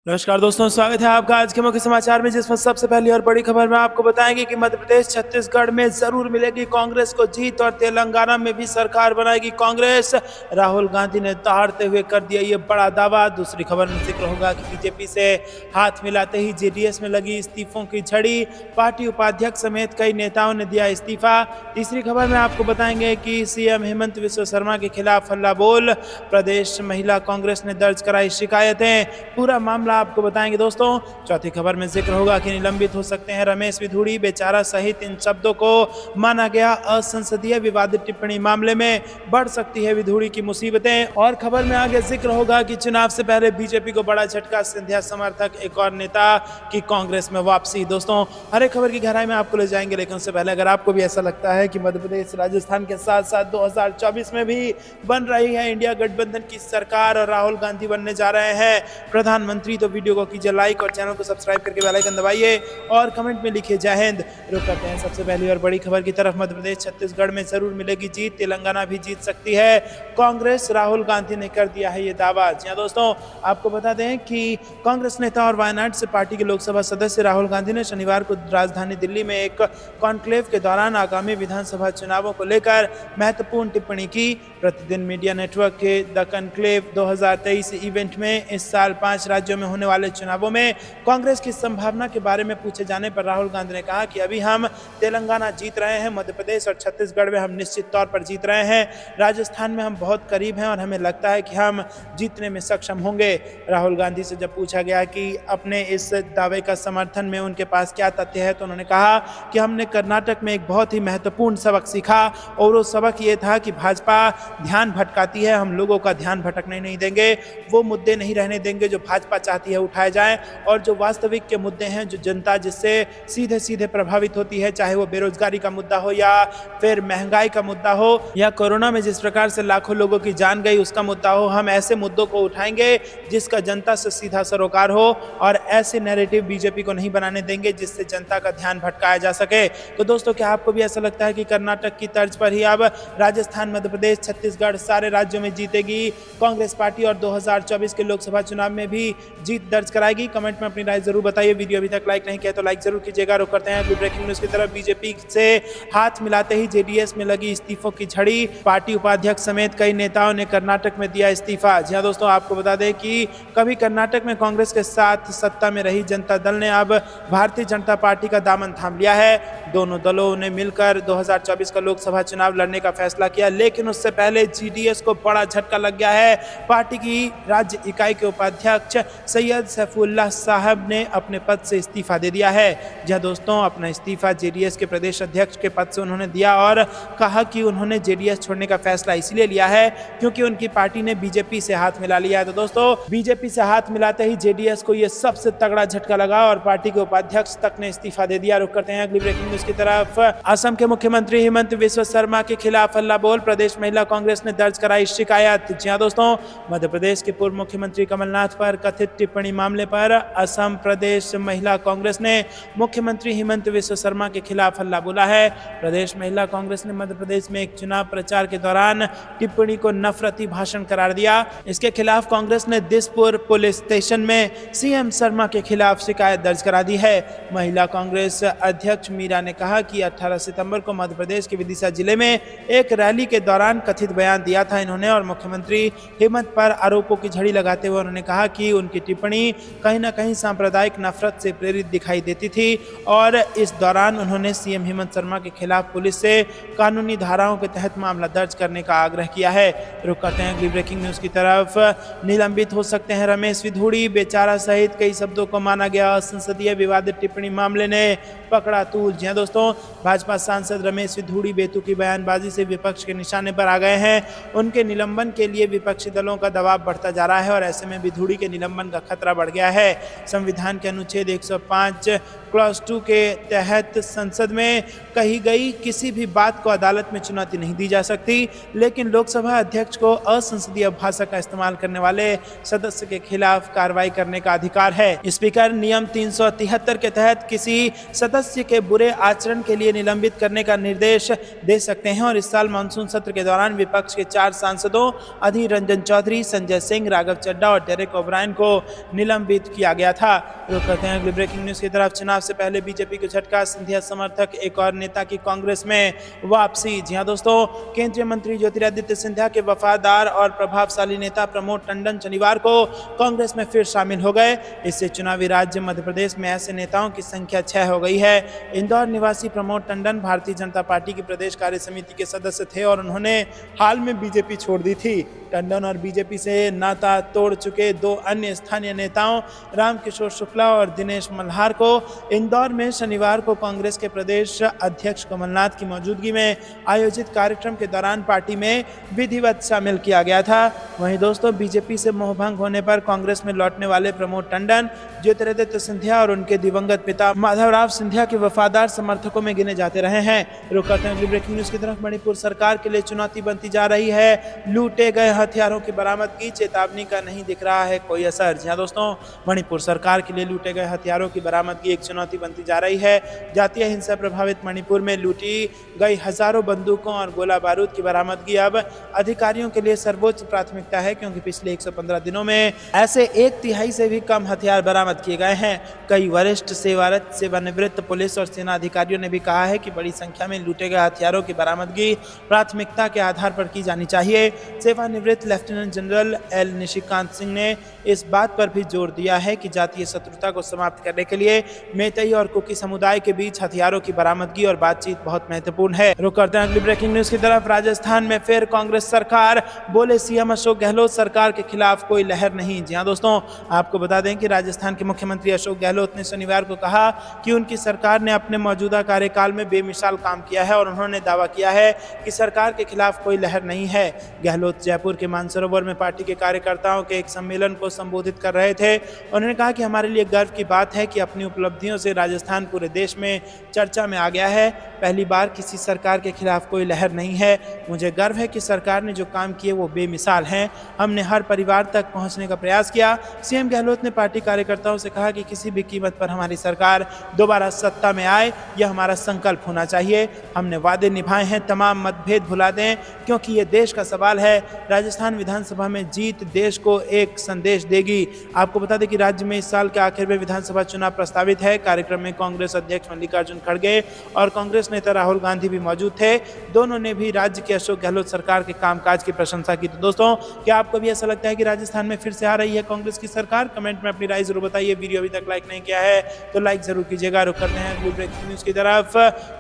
नमस्कार दोस्तों, स्वागत है आपका आज के मुख्य समाचार में, जिसमें सबसे पहली और बड़ी खबर में आपको बताएंगे कि मध्य प्रदेश छत्तीसगढ़ में जरूर मिलेगी कांग्रेस को जीत और तेलंगाना में भी सरकार बनाएगी कांग्रेस। राहुल गांधी ने दहाड़ते हुए कर दिया ये बड़ा दावा। दूसरी खबर में जिक्र होगा कि बीजेपी से हाथ मिलाते ही जेडीएस में लगी इस्तीफों की झड़ी, पार्टी उपाध्यक्ष समेत कई नेताओं ने दिया इस्तीफा। तीसरी खबर में आपको बताएंगे कि सीएम हेमंत विश्व शर्मा के खिलाफ हल्ला बोल, प्रदेश महिला कांग्रेस ने दर्ज कराई शिकायतें, पूरा मामला आपको बताएंगे दोस्तों। चौथी खबर में जिक्र होगा कि निलंबित हो सकते हैं रमेश विधुड़ी, बेचारा सहित इन शब्दों को माना गया असंसदीय। विवादित टिप्पणी मामले में बढ़ सकती है विधुड़ी की मुसीबतें। और खबर में आगे जिक्र होगा कि चुनाव से पहले बीजेपी को बड़ा झटका, सिंधिया समर्थक एक और नेता की कांग्रेस में वापसी। दोस्तों, हर एक खबर की गहराई में आपको ले जाएंगे, लेकिन उससे पहले अगर आपको भी ऐसा लगता है कि मध्य प्रदेश राजस्थान के साथ साथ 2024 में भी बन रही है इंडिया गठबंधन की सरकार और राहुल गांधी बनने जा रहे हैं प्रधानमंत्री, तो वीडियो को कीजिए लाइक और चैनल को सब्सक्राइब करके बेल आइकन दबाइए और कमेंट में लिखिए जय हिंद। रुक करते हैं सबसे पहली और बड़ी खबर की तरफ। मध्य प्रदेश छत्तीसगढ़ में जरूर मिलेगी जीत, तेलंगाना भी जीत सकती है कांग्रेस, राहुल गांधी ने कर दिया है ये दावा। जी हां दोस्तों, आपको बता दें कि कांग्रेस नेता और वायनाड से पार्टी के लोकसभा सदस्य राहुल गांधी ने शनिवार को राजधानी दिल्ली में एक कॉन्क्लेव के दौरान आगामी विधानसभा चुनावों को लेकर महत्वपूर्ण टिप्पणी की। प्रतिदिन मीडिया नेटवर्क के द कॉन्क्लेव 2023 इवेंट में इस साल 5 राज्यों में होने वाले चुनावों में कांग्रेस की संभावना के बारे में पूछे जाने पर राहुल गांधी ने कहा कि अभी हम तेलंगाना जीत रहे हैं, मध्य प्रदेश और छत्तीसगढ़ में हम निश्चित तौर पर जीत रहे हैं, राजस्थान में हम बहुत करीब हैं और हमें लगता है कि हम जीतने में सक्षम होंगे। राहुल गांधी से जब पूछा गया कि अपने इस दावे का समर्थन में उनके पास क्या तथ्य है, तो उन्होंने कहा कि हमने कर्नाटक में एक बहुत ही महत्वपूर्ण सबक सीखा और वो सबक ये था कि भाजपा ध्यान भटकाती है, हम लोगों का ध्यान भटकने नहीं देंगे, वो मुद्दे नहीं रहने देंगे जो भाजपा चाहती है उठाए जाएं, और जो वास्तविक के मुद्दे हैं, जो जनता जिससे सीधे सीधे प्रभावित होती है, चाहे वो बेरोजगारी का मुद्दा हो या फिर महंगाई का मुद्दा हो या कोरोना में जिस प्रकार से लाखों लोगों की जान गई उसका मुद्दा हो, हम ऐसे मुद्दों को उठाएंगे जिसका जनता से सीधा सरोकार हो और ऐसे नैरेटिव बीजेपी को नहीं बनाने देंगे जिससे जनता का ध्यान भटकाया जा सके। तो दोस्तों, क्या आपको भी ऐसा लगता है कि कर्नाटक की तर्ज पर ही अब राजस्थान, मध्य प्रदेश, छत्तीसगढ़ सारे राज्यों में जीतेगी कांग्रेस पार्टी और 2024 के लोकसभा चुनाव में भी जीत दर्ज कराएगी? कमेंट में अपनी राय जरूर बताइए। वीडियो अभी तक लाइक नहीं किया तो लाइक जरूर कीजिएगा। रुक करते हैं अगली ब्रेकिंग न्यूज की तरफ। बीजेपी से हाथ मिलाते ही जेडीएस में लगी इस्तीफों की झड़ी, पार्टी उपाध्यक्ष समेत कई नेताओं ने कर्नाटक में दिया इस्तीफा। जी हां दोस्तों, आपको बता दें कि कभी कर्नाटक में कांग्रेस के साथ सत्ता में रही जनता दल ने अब भारतीय जनता पार्टी का दामन थाम लिया है। दोनों दलों ने मिलकर 2024 का लोकसभा चुनाव लड़ने का फैसला किया, लेकिन उससे पहले जेडीएस को बड़ा झटका लग गया है। पार्टी की राज्य इकाई के उपाध्यक्ष सैयद सैफुल्लाह साहब ने अपने पद से इस्तीफा दे दिया है। जहां दोस्तों, अपना इस्तीफा जेडीएस के प्रदेश अध्यक्ष के पद से उन्होंने दिया और कहा कि उन्होंने जेडीएस छोड़ने का फैसला इसलिए लिया है क्योंकि उनकी पार्टी ने बीजेपी से हाथ मिला लिया है। तो दोस्तों, बीजेपी से हाथ मिलाते ही जेडीएस को यह सबसे तगड़ा झटका लगा और पार्टी के उपाध्यक्ष तक ने इस्तीफा दे दिया। रुक करते हैं अगली ब्रेकिंग न्यूज की तरफ। असम के मुख्यमंत्री हेमंत विश्व शर्मा के खिलाफ हल्ला बोल, प्रदेश महिला कांग्रेस ने दर्ज कराई शिकायत। जी हां दोस्तों, मध्य प्रदेश के पूर्व मुख्यमंत्री कमलनाथ पर कथित टिप्पणी मामले पर असम प्रदेश महिला कांग्रेस ने मुख्यमंत्री हेमंत विश्व शर्मा के खिलाफ हल्ला बोला है। प्रदेश महिला कांग्रेस ने मध्य प्रदेश में एक चुनाव प्रचार के दौरान टिप्पणी को नफरती भाषण करार दिया। इसके खिलाफ कांग्रेस ने दिसपुर पुलिस स्टेशन में सीएम शर्मा के खिलाफ शिकायत दर्ज करा दी है। महिला कांग्रेस अध्यक्ष मीरा ने कहा कि 18 सितंबर को मध्य प्रदेश के विदिशा जिले में एक रैली के दौरान कथित बयान दिया था इन्होंने, और मुख्यमंत्री हेमंत पर आरोपों की झड़ी लगाते हुए उन्होंने कहा कि उनकी टिप्पणी कहीं ना कहीं सांप्रदायिक नफरत से प्रेरित दिखाई देती थी और इस दौरान उन्होंने सीएम हेमंत शर्मा के खिलाफ पुलिस से कानूनी धाराओं के तहत मामला दर्ज करने का आग्रह किया है। रुक करते हैं अगली ब्रेकिंग न्यूज की तरफ। निलंबित हो सकते हैं रमेश विधुड़ी, बेचारा सहित कई शब्दों को माना गया असंसदीय, विवादित टिप्पणी मामले ने पकड़ा तूल। जी हां दोस्तों, भाजपा सांसद रमेश विधुड़ी बेतुकी बयानबाजी से विपक्ष के निशाने पर आ गए हैं। उनके निलंबन के लिए विपक्षी दलों का दबाव बढ़ता जा रहा है और ऐसे में विधुड़ी के निलंबन का खतरा बढ़ गया है। संविधान के अनुच्छेद 105 क्लॉज 2 के तहत संसद में कही गई किसी भी बात को अदालत में चुनौती नहीं दी जा सकती, लेकिन लोकसभा अध्यक्ष को असंसदीय भाषा का इस्तेमाल करने वाले सदस्य के खिलाफ कार्रवाई करने का अधिकार है। स्पीकर नियम 373 के तहत किसी सदस्य के बुरे आचरण के लिए निलंबित करने का निर्देश दे सकते हैं और इस साल मानसून सत्र के दौरान विपक्ष के 4 सांसदों अधीर रंजन चौधरी, संजय सिंह, राघव चड्ढा और डेरेक ओब्रायन को निलंबित किया गया था। रुक करते हैं अगली ब्रेकिंग न्यूज की तरफ। चुनाव से पहले बीजेपी को झटका, सिंधिया समर्थक एक और नेता की कांग्रेस में वापसी। जी हां दोस्तों, केंद्रीय मंत्री ज्योतिरादित्य सिंधिया के वफादार और प्रभावशाली नेता प्रमोद टंडन शनिवार को कांग्रेस में फिर शामिल हो गए। इससे चुनावी राज्य मध्य प्रदेश में ऐसे नेताओं की संख्या 6 हो गई है। इंदौर निवासी प्रमोद टंडन भारतीय जनता पार्टी की प्रदेश कार्य समिति के सदस्य थे और उन्होंने हाल में बीजेपी छोड़ दी थी। टंडन और बीजेपी से नाता तोड़ चुके दो अन्य स्थानीय नेताओं रामकिशोर शुक्ला और दिनेश मल्हार को इंदौर में शनिवार को कांग्रेस के प्रदेश अध्यक्ष कमलनाथ की मौजूदगी में आयोजित कार्यक्रम के दौरान पार्टी में विधिवत शामिल किया गया था। वहीं दोस्तों, बीजेपी से मोहभंग होने पर कांग्रेस में लौटने वाले प्रमोद टंडन ज्योतिरादित्य सिंधिया और उनके दिवंगत पिता माधवराव सिंधिया के वफादार समर्थकों में गिने जाते रहे हैं। रुक करते हैं अगली ब्रेकिंग न्यूज की तरफ। मणिपुर सरकार के लिए चुनौती बनती जा रही है लूटे गए हथियारों की बरामदगी, चेतावनी का नहीं दिख रहा है कोई असर। जी हां दोस्तों, मणिपुर सरकार के लिए लूटे गए हथियारों की बरामदगी एक चुनौती बनती जा रही है। जातीय हिंसा प्रभावित मणिपुर में लूटी गई हजारों बंदूकों और गोला बारूद की बरामदगी अब अधिकारियों के लिए सर्वोच्च प्राथमिकता है, क्योंकि पिछले 115 दिनों में ऐसे 1/3 से भी कम हथियार बरामद किए गए हैं। कई वरिष्ठ सेवानिवृत्त पुलिस और सेना अधिकारियों ने भी कहा है कि बड़ी संख्या में लूटे गए हथियारों की बरामदगी प्राथमिकता के आधार पर की जानी चाहिए। सेवानिवृत्त lieutenant general L Nishikant Singh ने इस बात पर भी जोर दिया है कि जातीय शत्रुता को समाप्त करने के लिए मेतई और कुकी समुदाय के बीच हथियारों की बरामदगी और बातचीत बहुत महत्वपूर्ण है। रुक करते हैं अगली ब्रेकिंग न्यूज की तरफ। राजस्थान में फिर कांग्रेस सरकार, बोले सीएम अशोक गहलोत, सरकार के खिलाफ कोई लहर नहीं। जी हां दोस्तों, आपको बता दें कि राजस्थान के मुख्यमंत्री अशोक गहलोत ने शनिवार को कहा कि उनकी सरकार ने अपने मौजूदा कार्यकाल में बेमिसाल काम किया है और उन्होंने दावा किया है कि सरकार के खिलाफ कोई लहर नहीं है। गहलोत जयपुर के मानसरोवर में पार्टी के कार्यकर्ताओं के एक सम्मेलन को संबोधित कर रहे थे। उन्होंने कहा कि हमारे लिए गर्व की बात है कि अपनी उपलब्धियों से राजस्थान पूरे देश में चर्चा में आ गया है। पहली बार किसी सरकार के खिलाफ कोई लहर नहीं है। मुझे गर्व है कि सरकार ने जो काम किए वो बेमिसाल हैं। हमने हर परिवार तक पहुंचने का प्रयास किया। सीएम गहलोत ने पार्टी कार्यकर्ताओं से कहा कि किसी भी कीमत पर हमारी सरकार दोबारा सत्ता में आए, यह हमारा संकल्प होना चाहिए। हमने वादे निभाए हैं, तमाम मतभेद भुला दें, क्योंकि ये देश का सवाल है। राजस्थान विधानसभा में जीत देश को एक संदेश देगी। आपको बता दें कि राज्य में इस साल के आखिर में विधानसभा चुनाव प्रस्तावित है। कार्यक्रम में कांग्रेस अध्यक्ष मल्लिकार्जुन खड़गे और कांग्रेस नेता राहुल गांधी भी मौजूद थे। दोनों ने भी राज्य के अशोक गहलोत सरकार के कामकाज की प्रशंसा की। तो दोस्तों, क्या आपको भी ऐसा लगता है कि राजस्थान में फिर से आ रही है कांग्रेस की सरकार? कमेंट में अपनी राय जरूर बताइए। वीडियो अभी तक लाइक नहीं किया है तो लाइक जरूर कीजिएगा। रुक करते हैं अगली ब्रेकिंग न्यूज की तरफ,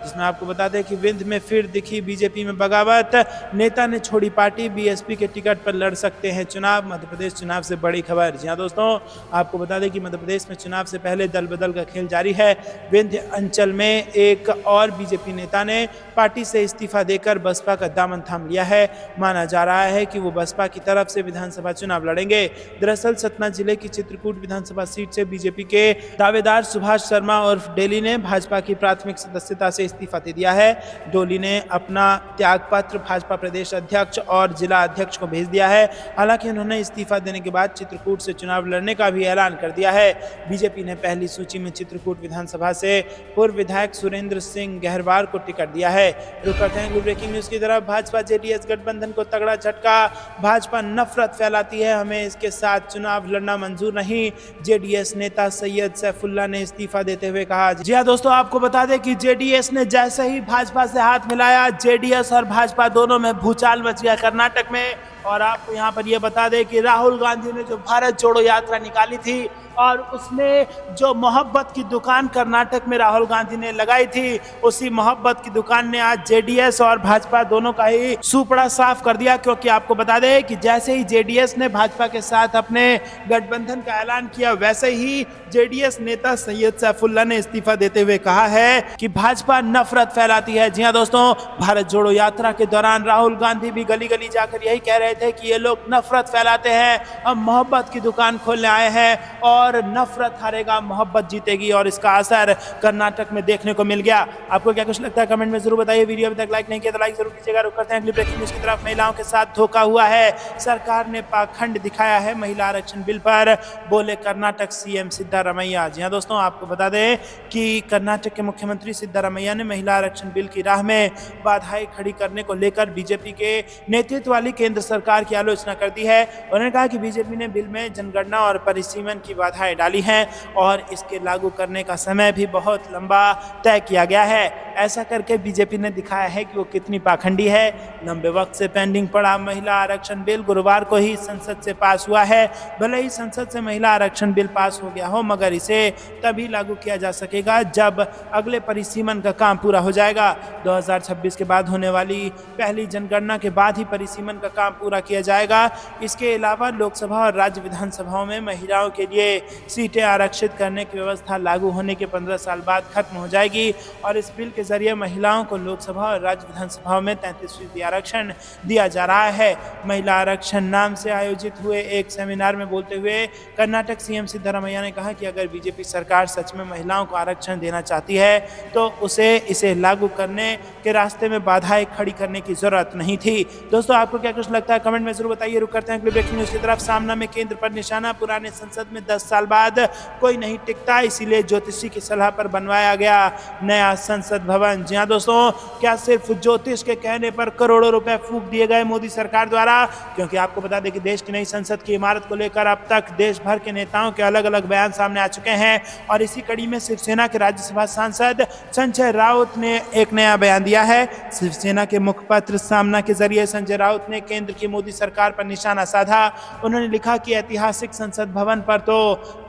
जिसमें आपको बता दें कि विंध्य में फिर दिखी बीजेपी में बगावत। नेता ने छोड़ी पार्टी, बीएसपी के टिकट पर लड़ सकते हैं चुनाव। मध्य प्रदेश चुनाव से बड़ी खबर। जी हां दोस्तों, आपको बता दें कि मध्य प्रदेश में चुनाव से पहले दल बदल का खेल जारी है। विंध्य अंचल में एक और बीजेपी नेता ने पार्टी से इस्तीफा देकर बसपा का दामन थाम लिया है। माना जा रहा है कि वो बसपा की तरफ से विधानसभा चुनाव लड़ेंगे। दरअसल सतना जिले की चित्रकूट विधानसभा सीट से बीजेपी के दावेदार सुभाष शर्मा उर्फ डेली ने भाजपा की प्राथमिक सदस्यता से इस्तीफा दे दिया है। डोली ने अपना त्यागपत्र भाजपा प्रदेश अध्यक्ष और जिला अध्यक्ष को भेज दिया है। हालांकि उन्होंने इस्तीफा देने के बाद चित्रकूट से चुनाव लड़ने का भी ऐलान कर दिया है। बीजेपी ने पहली सूची में चित्रकूट विधानसभा से पूर्व विधायक सुरेंद्र सिंह गहरवार को टिकट दिया है। रुक करते हैं ब्रेकिंग न्यूज की तरफ। भाजपा जेडीएस गठबंधन को तगड़ा झटका, भाजपा नफरत फैलाती है, हमें इसके साथ चुनाव लड़ना मंजूर नहीं, जेडीएस नेता सैयद सैफुल्लाह ने इस्तीफा देते हुए कहा। जी हां दोस्तों, आपको बता दें कि जेडीएस ने जैसे ही भाजपा से हाथ मिलाया, जेडीएस और भाजपा दोनों में भूचाल मच गया कर्नाटक में। और आपको यहाँ पर यह बता दें कि राहुल गांधी ने जो भारत जोड़ो यात्रा निकाली थी और उसमें जो मोहब्बत की दुकान कर्नाटक में राहुल गांधी ने लगाई थी, उसी मोहब्बत की दुकान ने आज जेडीएस और भाजपा दोनों का ही सुपड़ा साफ कर दिया। क्योंकि आपको बता दें कि जैसे ही जेडीएस ने भाजपा के साथ अपने गठबंधन का ऐलान किया, वैसे ही जेडीएस नेता सैयद सैफुल्लाह ने इस्तीफा देते हुए कहा है कि भाजपा नफरत फैलाती है। जी हां दोस्तों, भारत जोड़ो यात्रा के दौरान राहुल गांधी भी गली गली जाकर यही कह रहे थे कि ये लोग नफरत फैलाते हैं, हम मोहब्बत की दुकान खोलने आए हैं। और और नफरत हारेगा, मोहब्बत जीतेगी, और इसका असर कर्नाटक में देखने को मिल गया। आपको क्या कुछ लगता है कमेंट में जरूर बताइए। वीडियो अभी तक लाइक नहीं किया तो लाइक जरूर कीजिएगा। रुक करते हैं अगली ब्रेकिंग न्यूज की तरफ। महिलाओं के साथ धोखा हुआ है, सरकार ने पाखंड दिखाया है महिला आरक्षण बिल पर, बोले कर्नाटक सीएम सिद्धारमैया। जी हां दोस्तों, आपको बता दें कि कर्नाटक के मुख्यमंत्री सिद्धारमैया ने महिला आरक्षण बिल की राह में बाधाएं खड़ी करने को लेकर बीजेपी के नेतृत्व वाली केंद्र सरकार की आलोचना कर दी है। उन्होंने कहा कि बीजेपी ने बिल में जनगणना और परिसीमन की बाधाएं डाली हैं और इसके लागू करने का समय भी बहुत लंबा तय किया गया है। ऐसा करके बीजेपी ने दिखाया है कि वो कितनी पाखंडी है। लंबे वक्त से पेंडिंग पड़ा महिला आरक्षण बिल गुरुवार को ही संसद से पास हुआ है। भले ही संसद से महिला आरक्षण बिल पास हो गया हो, मगर इसे तभी लागू किया जा सकेगा जब अगले परिसीमन का काम पूरा हो जाएगा। 2026 के बाद होने वाली पहली जनगणना के बाद ही परिसीमन का काम पूरा किया जाएगा। इसके अलावा लोकसभा और राज्य विधानसभाओं में महिलाओं के लिए सीटें आरक्षित करने की व्यवस्था लागू होने के 15 साल बाद खत्म हो जाएगी और इस बिल के जरिए महिलाओं को लोकसभा और राज्य विधानसभाओं में 33% आरक्षण दिया जा रहा है। महिला आरक्षण नाम से आयोजित हुए एक सेमिनार में बोलते हुए कर्नाटक सीएम सिद्धारमैया ने कहा कि अगर बीजेपी सरकार सच में महिलाओं को आरक्षण देना चाहती है तो उसे इसे लागू करने के रास्ते में बाधाएं खड़ी करने की जरूरत नहीं थी। दोस्तों, आपको क्या कुछ लगता है कमेंट में जरूर बताइए। रुक करते हैं अगली ब्रेकिंग न्यूज की तरफ। सामना में केंद्र पर निशाना, पुराने संसद में 10 साल बाद कोई नहीं टिकता, इसीलिए ज्योतिषी की सलाह पर बनवाया गया नया संसद भवन। जी हाँ दोस्तों, क्या सिर्फ ज्योतिष के कहने पर करोड़ों रुपए फूंक दिए गए मोदी सरकार द्वारा? क्योंकि आपको बता दें कि देश की नई संसद की इमारत को लेकर अब तक देश भर के नेताओं के अलग अलग बयान सामने आ चुके हैं और इसी कड़ी में शिवसेना के राज्यसभा सांसद संजय राउत ने एक नया बयान दिया है। शिवसेना के मुखपत्र सामना के जरिए संजय राउत ने केंद्र की मोदी सरकार पर निशाना साधा। उन्होंने लिखा कि ऐतिहासिक संसद भवन पर तो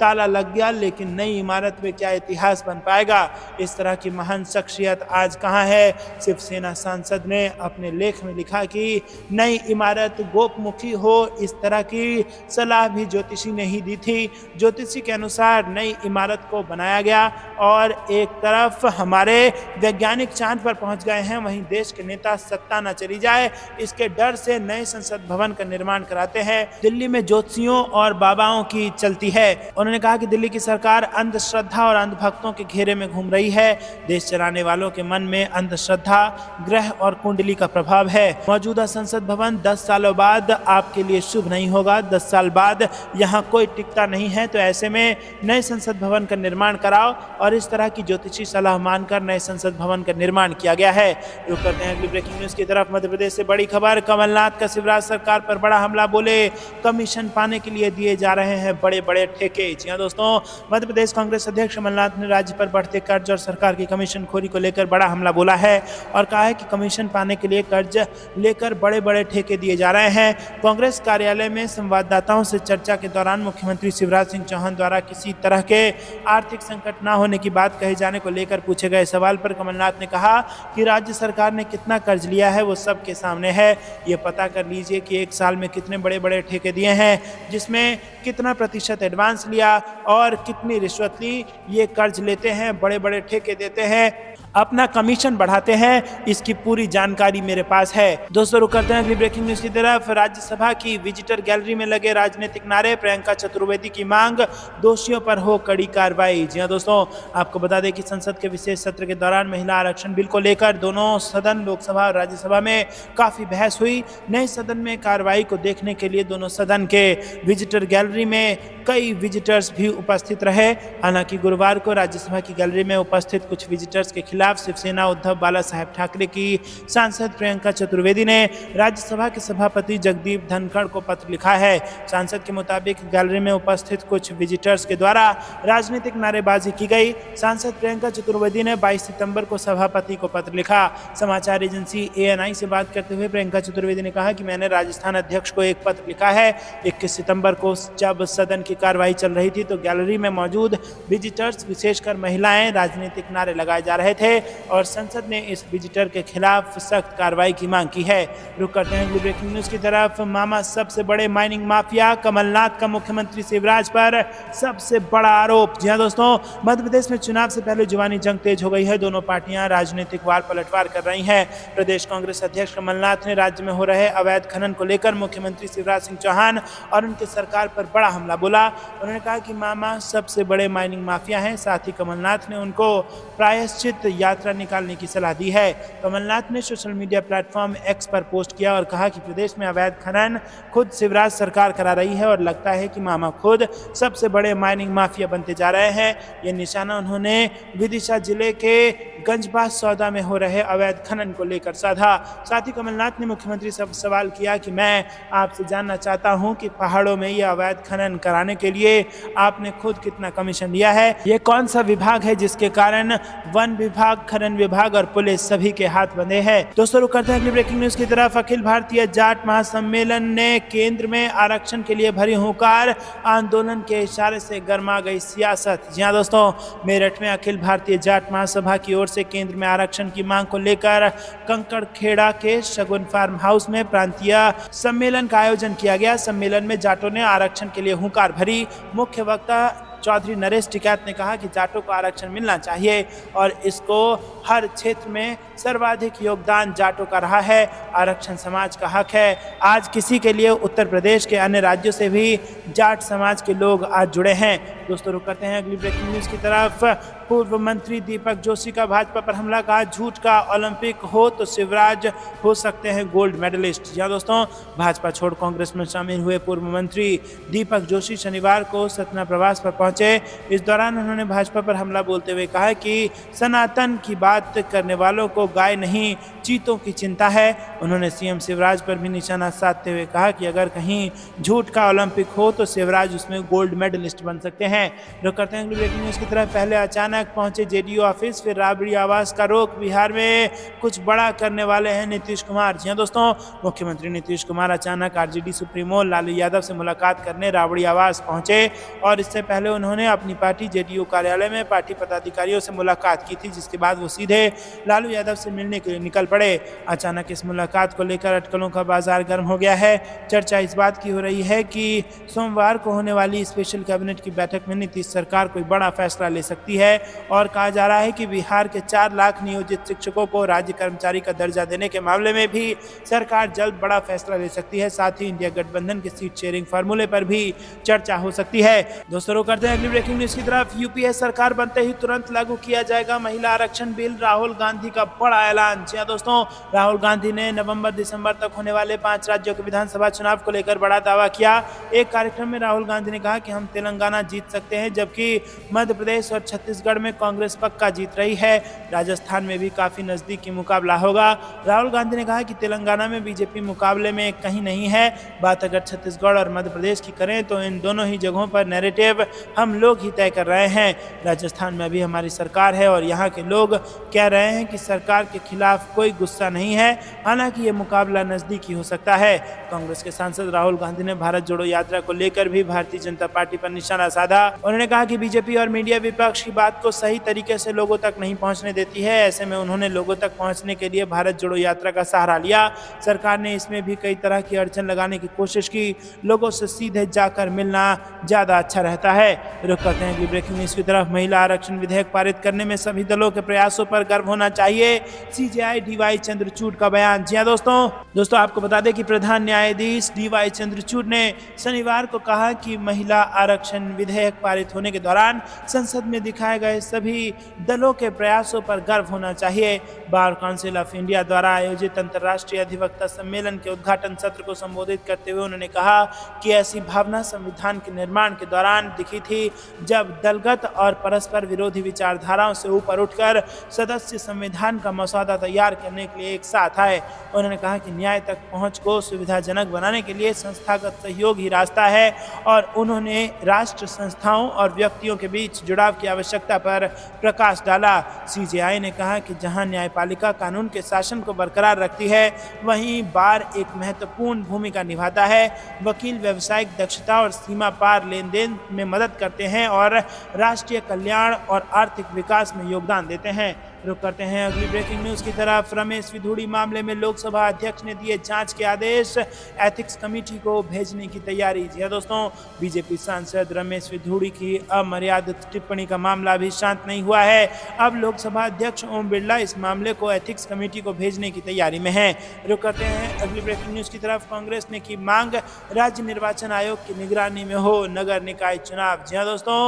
ताला लग गया, लेकिन नई इमारत में क्या इतिहास बन पाएगा? इस तरह की महान शख्सियत आज कहाँ है? शिवसेना सांसद ने अपने लेख में लिखा कि नई इमारत गोपमुखी हो, इस तरह की सलाह भी ज्योतिषी ने ही दी थी। ज्योतिषी के अनुसार नई इमारत को बनाया गया और एक तरफ हमारे वैज्ञानिक चांद पर पहुंच गए हैं, वहीं देश के नेता सत्ता न चली जाए इसके डर से नए संसद भवन का निर्माण कराते हैं। दिल्ली में ज्योतिषियों और बाबाओं की चलती है। उन्होंने कहा कि दिल्ली की सरकार अंधश्रद्धा और अंधभक्तों के घेरे में घूम रही है। देश चलाने वालों के मन में अंधश्रद्धा, ग्रह और कुंडली का प्रभाव है। मौजूदा संसद भवन 10 सालों बाद आपके लिए शुभ नहीं होगा। 10 साल बाद यहाँ कोई टिकता नहीं है, तो ऐसे में नए संसद भवन का निर्माण कराओ। और इस तरह की ज्योतिषी सलाह मानकर नए संसद भवन का निर्माण किया गया है। रुक करते हैं अगली ब्रेकिंग न्यूज की तरफ। मध्य प्रदेश से बड़ी खबर, कमलनाथ का शिवराज सरकार पर बड़ा हमला, बोले कमीशन पाने के लिए दिए जा रहे हैं बड़े बड़े ठेके। जी हाँ दोस्तों, मध्य प्रदेश कांग्रेस अध्यक्ष कमलनाथ ने राज्य पर बढ़ते कर्ज और सरकार की कमीशन खोरी को लेकर बड़ा हमला बोला है और कहा है कि कमीशन पाने के लिए कर्ज लेकर बड़े बड़े ठेके दिए जा रहे हैं। कांग्रेस कार्यालय में संवाददाताओं से चर्चा के दौरान मुख्यमंत्री शिवराज सिंह चौहान द्वारा किसी तरह के आर्थिक संकट न होने की बात कहे जाने को लेकर पूछे गए सवाल पर कमलनाथ ने कहा कि राज्य सरकार ने कितना कर्ज लिया है वो सबके सामने है। ये पता कर लीजिए कि एक साल में कितने बड़े बड़े ठेके दिए हैं, जिसमें कितना प्रतिशत एडवांस लिया और कितनी रिश्वत ली। ये कर्ज लेते हैं, बड़े बड़े ठेके देते हैं, अपना कमीशन बढ़ाते हैं, इसकी पूरी जानकारी मेरे पास है। दोस्तों, रुक करते हैं अगली ब्रेकिंग न्यूज की तरफ। राज्यसभा की विजिटर गैलरी में लगे राजनीतिक नारे, प्रियंका चतुर्वेदी की मांग, दोषियों पर हो कड़ी कार्रवाई। जी हां दोस्तों, आपको बता दें कि संसद के विशेष सत्र के दौरान महिला आरक्षण बिल को लेकर दोनों सदन लोकसभा और राज्यसभा में काफी बहस हुई। नए सदन में कार्रवाई को देखने के लिए दोनों सदन के विजिटर गैलरी में कई विजिटर्स भी उपस्थित रहे। हालांकि गुरुवार को राज्यसभा की गैलरी में उपस्थित कुछ विजिटर्स के खिलाफ शिवसेना उद्धव बाला साहेब ठाकरे की सांसद प्रियंका चतुर्वेदी ने राज्यसभा के सभापति जगदीप धनखड़ को पत्र लिखा है। सांसद के मुताबिक गैलरी में उपस्थित कुछ विजिटर्स के द्वारा राजनीतिक नारेबाजी की गई। सांसद प्रियंका चतुर्वेदी ने 22 सितंबर को सभापति को पत्र लिखा। समाचार एजेंसी ANI से बात करते हुए प्रियंका चतुर्वेदी ने कहा कि मैंने राजस्थान अध्यक्ष को एक पत्र लिखा है। 21 सितंबर को जब सदन की कार्रवाई चल रही थी तो गैलरी में मौजूद विजिटर्स, विशेषकर महिलाएं, राजनीतिक नारे लगाए जा रहे थे। रहे और संसद ने इस विजिटर के खिलाफ सख्त कार्रवाई की मांग की है। रुक करते हैं अगली ब्रेकिंग न्यूज की तरफ। मामा सबसे बड़े माइनिंग माफिया, कमलनाथ का मुख्यमंत्री शिवराज पर सबसे बड़ा आरोप। जी हां दोस्तों, मध्य प्रदेश में चुनाव से पहले जुबानी जंग तेज हो गई है। दोनों पार्टियां राजनीतिक वार पलटवार कर रही हैं। प्रदेश कांग्रेस अध्यक्ष कमलनाथ ने राज्य में हो रहे अवैध खनन को लेकर मुख्यमंत्री शिवराज सिंह चौहान और उनकी सरकार पर बड़ा हमला बोला। उन्होंने कहा कि मामा सबसे बड़े माइनिंग माफिया हैं। साथ ही कमलनाथ ने उनको प्रायश्चित यात्रा निकालने की सलाह दी है। कमलनाथ ने सोशल मीडिया प्लेटफॉर्म एक्स पर पोस्ट किया और कहा कि प्रदेश में अवैध खनन खुद शिवराज सरकार करा रही है और लगता है कि मामा खुद सबसे बड़े माइनिंग माफिया बनते जा रहे हैं। यह निशाना उन्होंने विदिशा जिले के गंजबाज सौदा में हो रहे अवैध खनन को लेकर साधा। साथ ही कमलनाथ ने मुख्यमंत्री से सवाल किया कि मैं आपसे जानना चाहता हूं कि पहाड़ों में यह अवैध खनन कराने के लिए आपने खुद कितना कमीशन लिया है। यह कौन सा विभाग है जिसके कारण वन विभाग, खनन विभाग और पुलिस सभी के हाथ बंधे हैं। दोस्तों रुक करते हैं अगली ब्रेकिंग न्यूज की तरफ। अखिल भारतीय जाट महासम्मेलन ने केंद्र में आरक्षण के लिए भरी हुंकार, आंदोलन के इशारे से गर्मा गई सियासत। जी हां दोस्तों, मेरठ में अखिल भारतीय जाट महासभा की ओर से केंद्र में आरक्षण की मांग को लेकर कंकड़खेड़ा के शगुन फार्म हाउस में प्रांतीय सम्मेलन का आयोजन किया गया। सम्मेलन में जाटों ने आरक्षण के लिए हुंकार भरी। मुख्य वक्ता चौधरी नरेश टिकैत ने कहा कि जाटों को आरक्षण मिलना चाहिए और इसको हर क्षेत्र में सर्वाधिक योगदान जाटों का रहा है। आरक्षण समाज का हक है। आज किसी के लिए उत्तर प्रदेश के अन्य राज्यों से भी जाट समाज के लोग आज जुड़े हैं। दोस्तों रुक करते हैं अगली ब्रेकिंग न्यूज की तरफ। पूर्व मंत्री दीपक जोशी का भाजपा पर हमला, कहा झूठ का ओलंपिक हो तो शिवराज हो सकते हैं गोल्ड मेडलिस्ट। जी दोस्तों, भाजपा छोड़ कांग्रेस में शामिल हुए पूर्व मंत्री दीपक जोशी शनिवार को सतना प्रवास पर पहुंचे। इस दौरान उन्होंने भाजपा पर हमला बोलते हुए कहा कि सनातन की बात करने वालों को गाय नहीं चीतों की चिंता है। उन्होंने सीएम शिवराज पर भी निशाना साधते हुए कहा कि अगर कहीं झूठ का ओलंपिक हो तो शिवराज उसमें गोल्ड मेडलिस्ट बन सकते हैं। रुक करते हैं अगली ब्रेकिंग न्यूज की तरफ। पहले अचानक पहुंचे जेडीयू ऑफिस, फिर राबड़ी आवास का रोक। बिहार में कुछ बड़ा करने वाले हैं नीतीश कुमार। जी दोस्तों, मुख्यमंत्री नीतीश कुमार अचानक आरजेडी सुप्रीमो लालू यादव से मुलाकात करने राबड़ी आवास पहुंचे और इससे पहले उन्होंने अपनी पार्टी जेडीयू कार्यालय में पार्टी पदाधिकारियों से मुलाकात की थी, जिसके बाद वो सीधे लालू यादव से मिलने के लिए निकल पड़े। अचानक इस मुलाकात को लेकर अटकलों का बाजार गर्म हो गया है। चर्चा इस बात की हो रही है कि सोमवार को होने वाली स्पेशल कैबिनेट की बैठक में नीतीश सरकार कोई बड़ा फैसला ले सकती है और कहा जा रहा है कि बिहार के 4 लाख नियोजित शिक्षकों को राज्य कर्मचारी का दर्जा देने के मामले में भी सरकार जल्द बड़ा फैसला ले सकती है। साथ ही इंडिया गठबंधन के सीट शेयरिंग फार्मूले पर भी चर्चा हो सकती है। दोस्तों करते हैं अगली ब्रेकिंग न्यूज की तरफ। यूपीए सरकार बनते ही तुरंत लागू किया जाएगा महिला आरक्षण बिल, राहुल गांधी का बड़ा ऐलान। जी दोस्तों, राहुल गांधी ने नवंबर दिसंबर तक होने वाले 5 राज्यों के विधानसभा चुनाव को लेकर बड़ा दावा किया। एक कार्यक्रम में राहुल गांधी ने कहा कि हम तेलंगाना जीत सकते हैं, जबकि मध्य प्रदेश और छत्तीसगढ़ में कांग्रेस पक्का जीत रही है। राजस्थान में भी काफी नजदीकी मुकाबला होगा। राहुल गांधी ने कहा कि तेलंगाना में बीजेपी मुकाबले में कहीं नहीं है। बात अगर छत्तीसगढ़ और मध्य प्रदेश की करें तो इन दोनों ही जगहों पर नैरेटिव हम लोग ही तय कर रहे हैं। राजस्थान में अभी हमारी सरकार है और यहाँ के लोग कह रहे हैं कि सरकार के खिलाफ कोई गुस्सा नहीं है, हालांकि ये मुकाबला नजदीकी हो सकता है। कांग्रेस के सांसद राहुल गांधी ने भारत जोड़ो यात्रा को लेकर भी भारतीय जनता पार्टी पर निशाना साधा। उन्होंने कहा कि बीजेपी और मीडिया विपक्ष की बात को सही तरीके से लोगों तक नहीं पहुंचने देती है। ऐसे में उन्होंने लोगों तक पहुंचने के लिए भारत जोड़ो यात्रा का सहारा लिया। सरकार ने इसमें भी कई तरह की अड़चन लगाने की कोशिश की। लोगों से सीधे जाकर मिलना ज्यादा अच्छा रहता है। रुक करते हैं ब्रेकिंग न्यूज की तरफ। महिला आरक्षण विधेयक पारित करने में सभी दलों के प्रयासों पर गर्व होना चाहिए, सीजेआई डीवाई चंद्रचूड़ का बयान। जी दोस्तों आपको बता दें कि प्रधान न्यायाधीश डीवाई चंद्रचूड़ ने शनिवार को कहा कि महिला आरक्षण विधेयक पारित होने के दौरान संसद में दिखाए गए सभी दलों के प्रयासों पर गर्व होना चाहिए। बार काउंसिल ऑफ इंडिया द्वारा आयोजित अंतर्राष्ट्रीय अधिवक्ता सम्मेलन के उद्घाटन सत्र को संबोधित करते हुए उन्होंने कहा कि ऐसी भावना संविधान के निर्माण के दौरान दिखी थी, जब दलगत और परस्पर विरोधी विचारधाराओं से ऊपर उठकर सदस्य संविधान का मसौदा तैयार करने के लिए एक साथ आए। उन्होंने कहा कि न्याय तक पहुंच को सुविधाजनक बनाने के लिए संस्थागत सहयोग ही रास्ता है और उन्होंने राष्ट्र, संस्थाओं और व्यक्तियों के बीच जुड़ाव की आवश्यकता पर प्रकाश डाला। सीजेआई ने कहा कि जहां न्यायपालिका कानून के शासन को बरकरार रखती है, वहीं बार एक महत्वपूर्ण भूमिका निभाता है। वकील व्यावसायिक दक्षता और सीमा पार लेन देन में मदद करते हैं और राष्ट्रीय कल्याण और आर्थिक विकास में योगदान देते हैं। रुक करते हैं अगली ब्रेकिंग न्यूज की तरफ। रमेश विधुड़ी मामले में लोकसभा अध्यक्ष ने दिए जांच के आदेश, एथिक्स कमेटी को भेजने की तैयारी। जी हां दोस्तों, बीजेपी सांसद रमेश विधुड़ी की अमर्यादित टिप्पणी का मामला अभी शांत नहीं हुआ है। अब लोकसभा अध्यक्ष ओम बिरला इस मामले को एथिक्स कमेटी को भेजने की तैयारी में है। रुक करते हैं अगली ब्रेकिंग न्यूज की तरफ। कांग्रेस ने की मांग, राज्य निर्वाचन आयोग की निगरानी में हो नगर निकाय चुनाव। जी हां दोस्तों,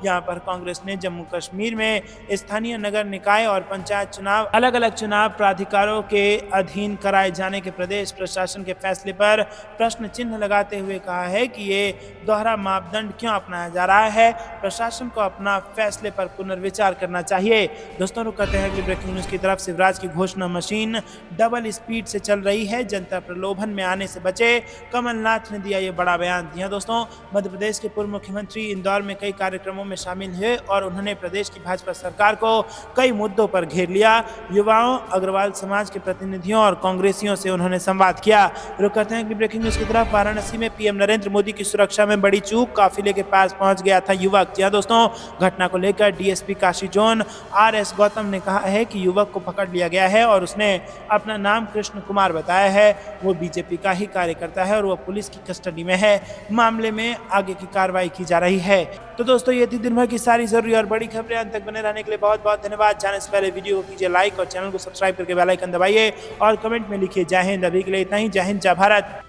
यहां पर कांग्रेस ने जम्मू कश्मीर में स्थानीय नगर निकाय और पंचायत चुनाव अलग अलग चुनाव प्राधिकारों के अधीन कराए जाने के प्रदेश प्रशासन के फैसले पर प्रश्न चिन्ह लगाते हुए कहा है कि ये दोहरा मापदंड क्यों अपनाया जा रहा है, प्रशासन को अपना फैसले पर पुनर्विचार करना चाहिए। दोस्तों रुक करते हैं अगली ब्रेकिंग न्यूज की तरफ। शिवराज की घोषणा मशीन डबल स्पीड से चल रही है, जनता प्रलोभन में आने से बचे, कमलनाथ ने दिया ये बड़ा बयान। जी हां दोस्तों, मध्य प्रदेश के पूर्व मुख्यमंत्री इंदौर में कई कार्यक्रमों में शामिल हुए और उन्होंने प्रदेश की भाजपा सरकार को कई मुद्दों पर घेर लिया। युवाओं, अग्रवाल समाज के प्रतिनिधियों और कांग्रेसियों से उन्होंने संवाद किया। रुक करते हैं अगली ब्रेकिंग न्यूज की तरफ। वाराणसी में पीएम नरेंद्र मोदी की सुरक्षा में बड़ी चूक, काफिले के पास पहुंच गया था युवक। जी हां दोस्तों, घटना को लेकर DSP Kashi zone RS Gautam ने कहा है कि युवक को पकड़ लिया गया है और उसने अपना नाम कृष्ण कुमार बताया है। वो बीजेपी का ही कार्यकर्ता है और वो पुलिस की कस्टडी में है। मामले में आगे की कार्रवाई की जा रही है। तो दोस्तों, ये थी दिन भर की सारी जरूरी और बड़ी खबरें। अंत तक बने रहने के लिए बहुत बहुत धन्यवाद। जाने से पहले वीडियो को कीजिए लाइक और चैनल को सब्सक्राइब करके बेल आइकन दबाइए और कमेंट में लिखिए जय हिंद। अभी के लिए इतना ही। जय हिंद, जय भारत।